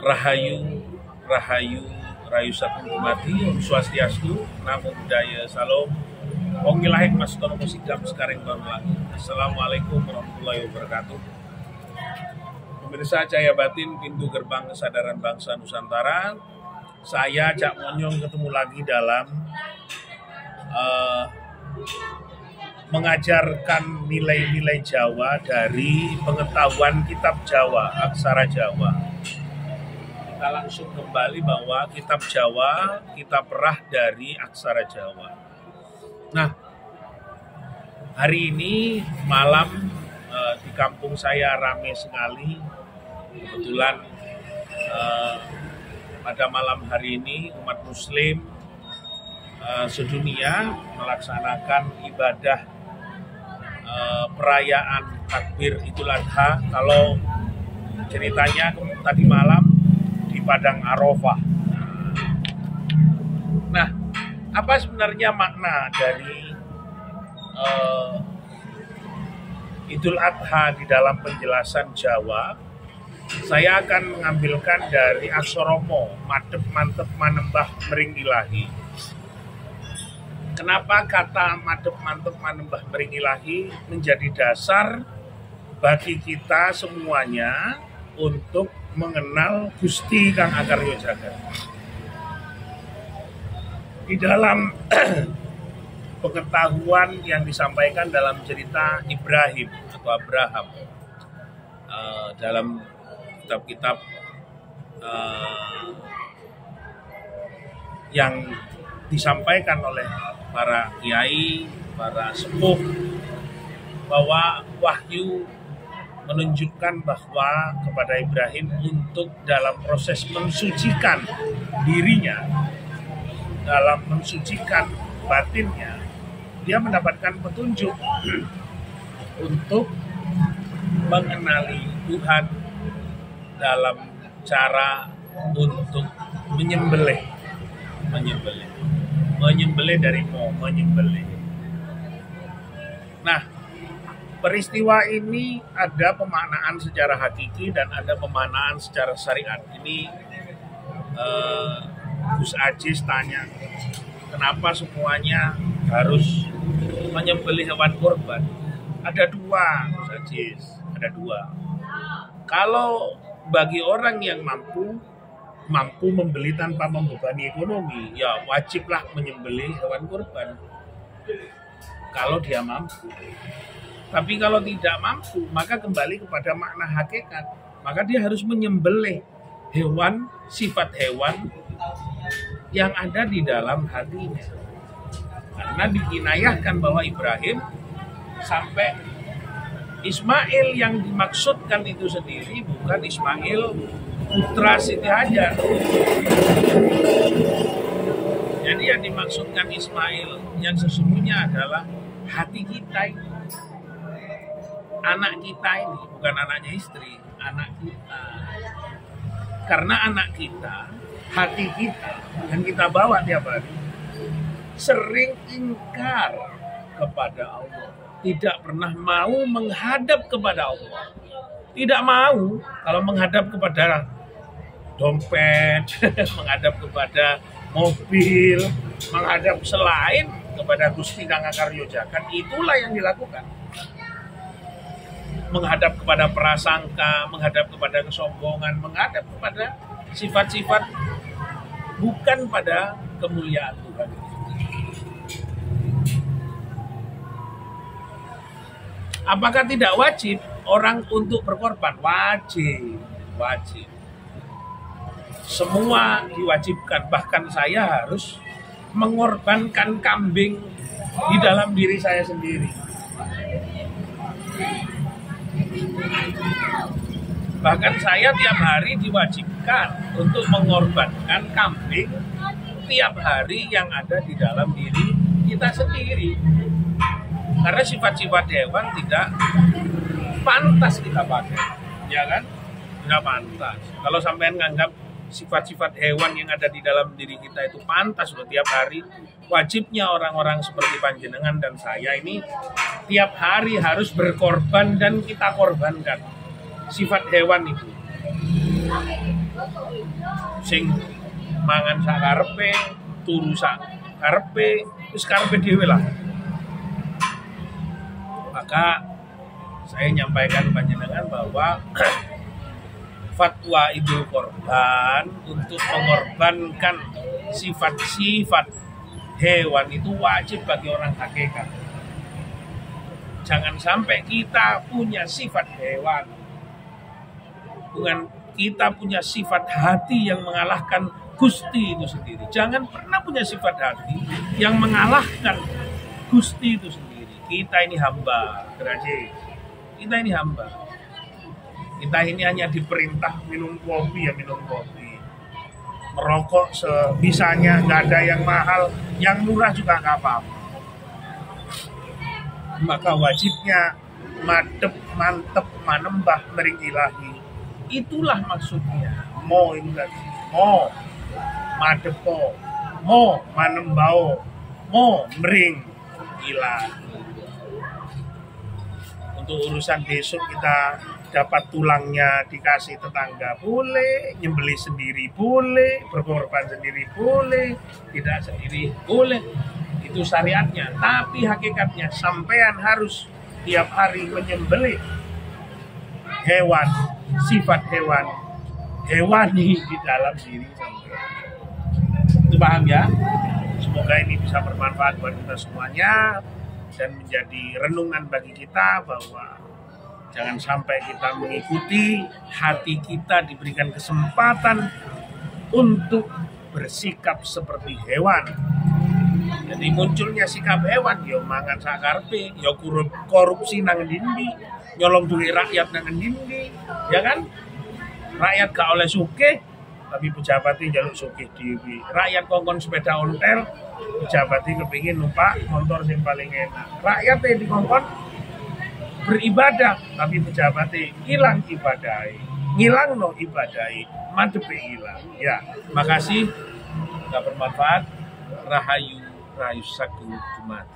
Rahayu, Rahayu, Rayu Sagung Dumadi, Om Swastiastu, Namo Buddhaya, Salam, Om Ilahik Mas Tono Musikam Sekarang Baru Lagi. Assalamualaikum warahmatullahi wabarakatuh. Pemirsa Cahaya Batin, pintu gerbang kesadaran bangsa Nusantara. Saya Cak Monyong ketemu lagi dalam mengajarkan nilai-nilai Jawa dari pengetahuan kitab Jawa, aksara Jawa. Kita langsung kembali bahwa kitab Jawa kita perah dari aksara Jawa. Nah, hari ini malam di kampung saya ramai sekali. Kebetulan pada malam hari ini umat Muslim sedunia melaksanakan ibadah perayaan takbir Idul Adha. Kalau ceritanya tadi malam di Padang Arafah. Nah, apa sebenarnya makna dari Idul Adha di dalam penjelasan Jawa? Saya akan mengambilkan dari Aksoromo, madep mantep manembah mering ilahi. Kenapa kata madep mantep manembah mering ilahi menjadi dasar bagi kita semuanya untuk mengenal Gusti Kang Akarya Jagat? Di dalam pengetahuan yang disampaikan dalam cerita Ibrahim atau Abraham, dalam kitab-kitab yang disampaikan oleh para kiai, para sepuh, bahwa wahyu menunjukkan bahwa kepada Ibrahim untuk dalam proses mensucikan dirinya, dalam mensucikan batinnya, dia mendapatkan petunjuk untuk mengenali Tuhan dalam cara untuk menyembelih dari menyembelih. Nah, peristiwa ini ada pemaknaan secara hakiki dan ada pemaknaan secara syariat. Ini Gus Ajis tanya, kenapa semuanya harus menyembelih hewan kurban? Ada dua, Gus Ajis, ada dua. Kalau bagi orang yang mampu membeli tanpa membebani ekonomi, ya wajiblah menyembelih hewan kurban kalau dia mampu. Tapi kalau tidak mampu, maka kembali kepada makna hakikat, maka dia harus menyembelih hewan, sifat hewan yang ada di dalam hatinya. Karena dikinayahkan bahwa Ibrahim sampai Ismail yang dimaksudkan itu sendiri bukan Ismail putra Siti Hajar. Jadi yang dimaksudkan Ismail yang sesungguhnya adalah hati kita ini. Anak kita ini, bukan anaknya istri, anak kita. Karena anak kita, hati kita, yang kita bawa tiap hari, sering ingkar kepada Allah. Tidak pernah mau menghadap kepada Allah. Tidak mau kalau menghadap kepada dompet, menghadap kepada mobil, menghadap selain kepada Gusti Kang Akarya Jagat, itulah yang dilakukan. Menghadap kepada prasangka, menghadap kepada kesombongan, menghadap kepada sifat-sifat bukan pada kemuliaan Tuhan. Apakah tidak wajib orang untuk berkorban? Wajib. Semua diwajibkan. Bahkan saya harus mengorbankan kambing di dalam diri saya sendiri. Bahkan saya tiap hari diwajibkan untuk mengorbankan kambing tiap hari yang ada di dalam diri kita sendiri. Karena sifat-sifat hewan tidak pantas kita pakai, ya kan? Tidak pantas. Kalau sampean nganggap sifat-sifat hewan yang ada di dalam diri kita itu pantas loh tiap hari, wajibnya orang-orang seperti panjenengan dan saya ini tiap hari harus berkorban dan kita korbankan sifat hewan itu. Sing mangan sakarepe, turu sakarepe, wis karepe dhewe lah. Maka saya nyampaikan panjenengan bahwa fatwa Idul Korban untuk mengorbankan sifat-sifat hewan itu wajib bagi orang hakikat. Jangan sampai kita punya sifat hewan, bukan kita punya sifat hati yang mengalahkan Gusti itu sendiri. Jangan pernah punya sifat hati yang mengalahkan Gusti itu sendiri. Kita ini hamba, kita ini hamba. Kita ini hanya diperintah minum kopi ya minum kopi, merokok sebisanya, nggak ada yang mahal, yang murah juga nggak apa-apa. Maka wajibnya madep, mantep, manembah mering ilahi. Itulah maksudnya. Mo ini tadi, mo madepo, mo manembao, mo mering ilahi. Untuk urusan besok kita dapat tulangnya dikasih tetangga boleh, nyembelih sendiri boleh, berkorban sendiri boleh, tidak sendiri boleh, itu syariatnya. Tapi hakikatnya sampean harus tiap hari menyembelih hewan, sifat hewan, hewani di dalam diri sampean. Itu paham ya? Semoga ini bisa bermanfaat buat kita semuanya dan menjadi renungan bagi kita bahwa jangan sampai kita mengikuti hati kita diberikan kesempatan untuk bersikap seperti hewan. Jadi munculnya sikap hewan, yo mangan sakarepe, yo korupsi nang dindi, nyolong duit rakyat nang dindi, ya kan? Rakyat gak oleh sugih, tapi pejabatnya jaluk sugih dhewe. Rakyat kongkon sepeda ontel, pejabatnya kepingin numpak motor yang paling enak. Rakyat yang dikongkon beribadah, tapi pejabatnya hilang ibadai, ngilang no ibadai, madepe hilang. Ya, makasih, nggak bermanfaat. Rahayu Saku Jumat.